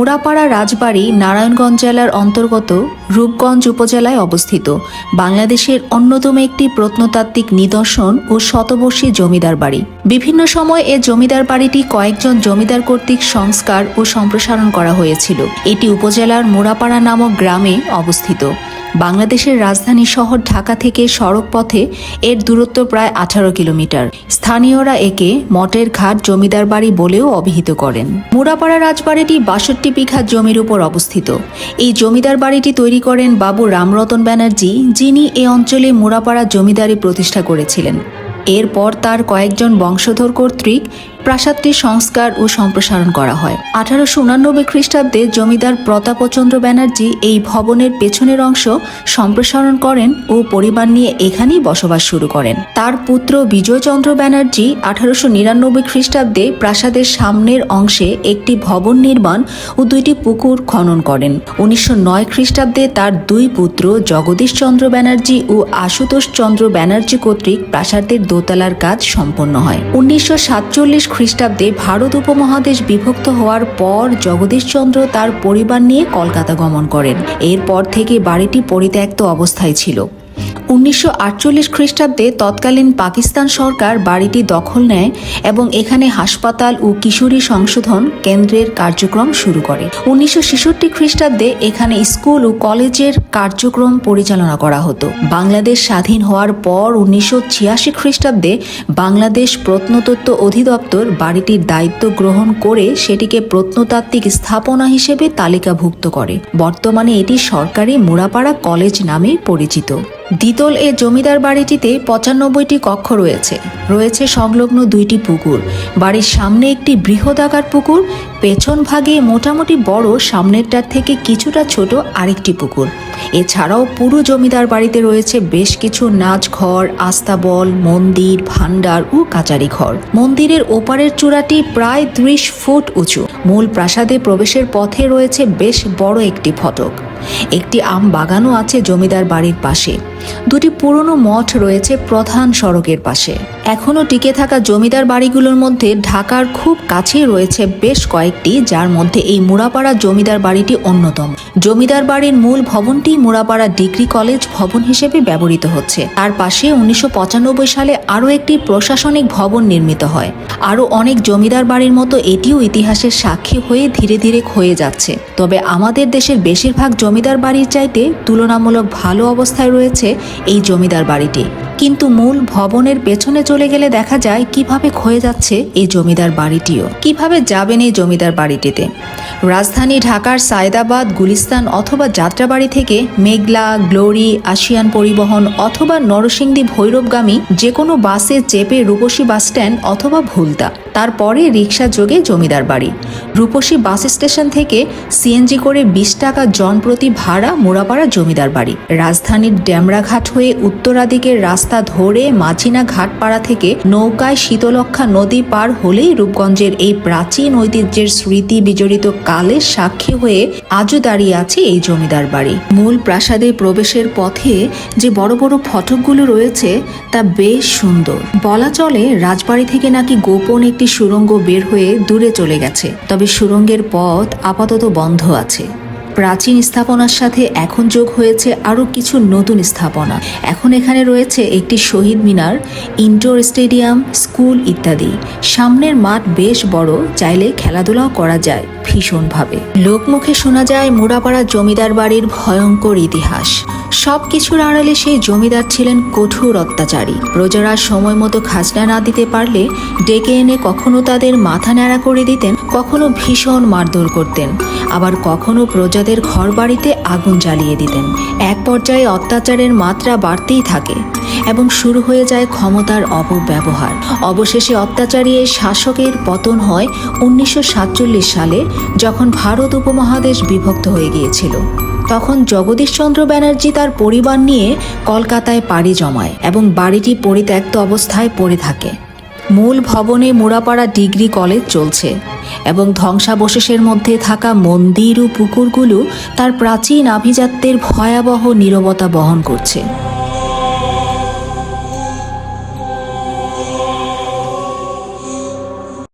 মুড়াপাড়া রাজবাড়ি নারায়ণগঞ্জ জেলার অন্তর্গত রূপগঞ্জ উপজেলায় অবস্থিত বাংলাদেশের অন্যতম একটি প্রত্নতাত্ত্বিক নিদর্শন ও শতবর্ষী জমিদার বাড়ি। বিভিন্ন সময় এ জমিদার বাড়িটি কয়েকজন জমিদার কর্তৃক সংস্কার ও সম্প্রসারণ করা হয়েছিল। এটি উপজেলার মুড়াপাড়া নামক গ্রামে অবস্থিত। বাংলাদেশের রাজধানী শহর ঢাকা থেকে সড়ক পথে এর দূরত্ব প্রায় 18 কিলোমিটার। স্থানীয়রা একে মঠের ঘাট জমিদার বাড়ি বলেও অভিহিত করেন। মুড়াপাড়া রাজবাড়িটি 62 বিঘা জমির উপর অবস্থিত। এই জমিদার বাড়িটি তৈরি করেন বাবু রামরতন ব্যানার্জি, যিনি এ অঞ্চলে মুড়াপাড়া জমিদারি প্রতিষ্ঠা করেছিলেন। এরপর তার কয়েকজন বংশধর কর্তৃক প্রাসাদটি সংস্কার ও সম্প্রসারণ করা হয়। 1889 খ্রিস্টাব্দে জমিদার প্রতাপচন্দ্র ব্যানার্জি এই ভবনের পেছনের অংশ সম্প্রসারণ করেন ও পরিবার নিয়ে এখানেই বসবাস শুরু করেন। তার পুত্র বিজয়চন্দ্র ব্যানার্জি 1899 খ্রিস্টাব্দে প্রাসাদের সামনের অংশে একটি ভবন নির্মাণ ও 2টি পুকুর খনন করেন। 1909 খ্রিস্টাব্দে তার 2 পুত্র জগদীশচন্দ্র ব্যানার্জি ও আশুতোষ চন্দ্র ব্যানার্জি কর্তৃক প্রাসাদের দোতলার কাজ সম্পন্ন হয়। 1947 খ্রিস্টাব্দে ভারত উপমহাদেশ বিভক্ত হওয়ার পর জগদীশচন্দ্র তার পরিবার নিয়ে কলকাতা গমন করেন। এরপর থেকে বাড়িটি পরিত্যক্ত অবস্থায় ছিল। 1948 খ্রিস্টাব্দে তৎকালীন পাকিস্তান সরকার বাড়িটি দখল নেয় এবং এখানে হাসপাতাল ও কিশোরী সংশোধন কেন্দ্রের কার্যক্রম শুরু করে। 1966 খ্রিস্টাব্দে এখানে স্কুল ও কলেজের কার্যক্রম পরিচালনা করা হতো। বাংলাদেশ স্বাধীন হওয়ার পর 1986 খ্রিস্টাব্দে বাংলাদেশ প্রত্নতত্ত্ব অধিদপ্তর বাড়িটির দায়িত্ব গ্রহণ করে সেটিকে প্রত্নতাত্ত্বিক স্থাপনা হিসেবে তালিকাভুক্ত করে। বর্তমানে এটি সরকারি মুড়াপাড়া কলেজ নামে পরিচিত। দ্বিতল এ জমিদার বাড়িটিতে 95টি কক্ষ রয়েছে সংলগ্ন 2টি পুকুর। বাড়ির সামনে একটি বৃহদাকার পুকুর, পেছন ভাগে মোটামুটি বড়, সামনেরটার থেকে কিছুটা ছোট আরেকটি পুকুর। এছাড়াও পুরো জমিদার বাড়িতে রয়েছে বেশ কিছু নাচঘর, আস্তাবল, মন্দির, ভান্ডার ও কাচারি ঘর। মন্দিরের ওপারের চূড়াটি প্রায় 30 ফুট উঁচু। মূল প্রাসাদে প্রবেশের পথে রয়েছে বেশ বড় একটি ফটক। একটি আম বাগানও আছে জমিদার বাড়ির পাশে। 2টি পুরনো মঠ রয়েছে প্রধান সড়কের পাশে। এখনও টিকে থাকা জমিদার বাড়িগুলোর মধ্যে ঢাকার খুব কাছেই রয়েছে বেশ কয়েকটি, যার মধ্যে এই মুড়াপাড়া জমিদার বাড়িটি অন্যতম। জমিদার বাড়ির মূল ভবনটি মুড়াপাড়া ডিগ্রি কলেজ ভবন হিসেবে ব্যবহৃত হচ্ছে। তার পাশে 1995 সালে আরও একটি প্রশাসনিক ভবন নির্মিত হয়। আরও অনেক জমিদার বাড়ির মতো এটিও ইতিহাসের সাক্ষী হয়ে ধীরে ধীরে ক্ষয়ে যাচ্ছে। তবে আমাদের দেশের বেশিরভাগ জমিদার বাড়ির চাইতে তুলনামূলক ভালো অবস্থায় রয়েছে এই জমিদার বাড়িটি। কিন্তু মূল ভবনের পেছনে চলে গেলে দেখা যায় কিভাবে ক্ষয়ে যাচ্ছে এই জমিদার বাড়িটিও। কিভাবে যাবেন এই জমিদার বাড়িটিতে? রাজধানী ঢাকার সায়দাবাদ, গুলিস্তান অথবা যাত্রাবাড়ি থেকে মেঘলা, গ্লোরি, আসিয়ান পরিবহন অথবা নরসিংদী ভৈরবগামী যে কোনো বাসে চেপে রূপসী বাসস্ট্যান্ড অথবা ভুলতা, তারপরে রিক্সা যোগে জমিদার বাড়ি। রূপসী বাস স্টেশন থেকে সিএনজি করে 20 টাকা জনপ্রতি ভাড়া মুড়াপাড়া জমিদার বাড়ি। রাজধানীর ড্যামরাঘাট হয়ে উত্তরাদিকের রাস্তা ধরে মাঝিনা ঘাটপাড়া থেকে নৌকায় শীতলক্ষা নদী পার হলেই রূপগঞ্জের এই প্রাচীন ঐতিহ্যের স্মৃতি বিজড়িত কালের সাক্ষী হয়ে আজও দাঁড়িয়ে আছে এই জমিদার বাড়ি। মূল প্রাসাদে প্রবেশের পথে যে বড় বড় ফটকগুলো রয়েছে তা বেশ সুন্দর। বলা চলে রাজবাড়ি থেকে নাকি গোপন একটি সুড়ঙ্গ বের হয়ে দূরে চলে গেছে, তবে সুড়ঙ্গের পথ আপাতত বন্ধ আছে। প্রাচীন স্থাপনার সাথে এখন যোগ হয়েছে আরও কিছু নতুন স্থাপনা। এখন এখানে রয়েছে একটি শহীদ মিনার, ইনডোর স্টেডিয়াম, স্কুল ইত্যাদি। সামনের মাঠ বেশ বড়, চাইলে খেলাধুলাও করা যায় ভীষণভাবে। লোকমুখে শোনা যায় মুড়াপাড়া জমিদার বাড়ির ভয়ঙ্কর ইতিহাস। সবকিছুর আড়ালে সেই জমিদার ছিলেন কঠোর অত্যাচারী। প্রজারা সময় মতো খাজনা না দিতে পারলে ডেকে এনে কখনো তাদের মাথা ন্যাড়া করে দিতেন, কখনো ভীষণ মারধর করতেন, আবার কখনো প্রজাদের ঘর বাড়িতে আগুন জ্বালিয়ে দিতেন। এক পর্যায়ে অত্যাচারের মাত্রা বাড়তেই থাকে এবং শুরু হয়ে যায় ক্ষমতার অপব্যবহার। অবশেষে অত্যাচারী এই শাসকের পতন হয় 1947 সালে, যখন ভারত উপমহাদেশ বিভক্ত হয়ে গিয়েছিল। তখন জগদীশচন্দ্র ব্যানার্জি তার পরিবার নিয়ে কলকাতায় পাড়ি জমায় এবং বাড়িটি পরিত্যক্ত অবস্থায় পড়ে থাকে। মূল ভবনে মুড়াপাড়া ডিগ্রি কলেজ চলছে এবং ধ্বংসাবশেষের মধ্যে থাকা মন্দির ও পুকুরগুলো তার প্রাচীন আভিজাত্যের ভয়াবহ নীরবতা বহন করছে।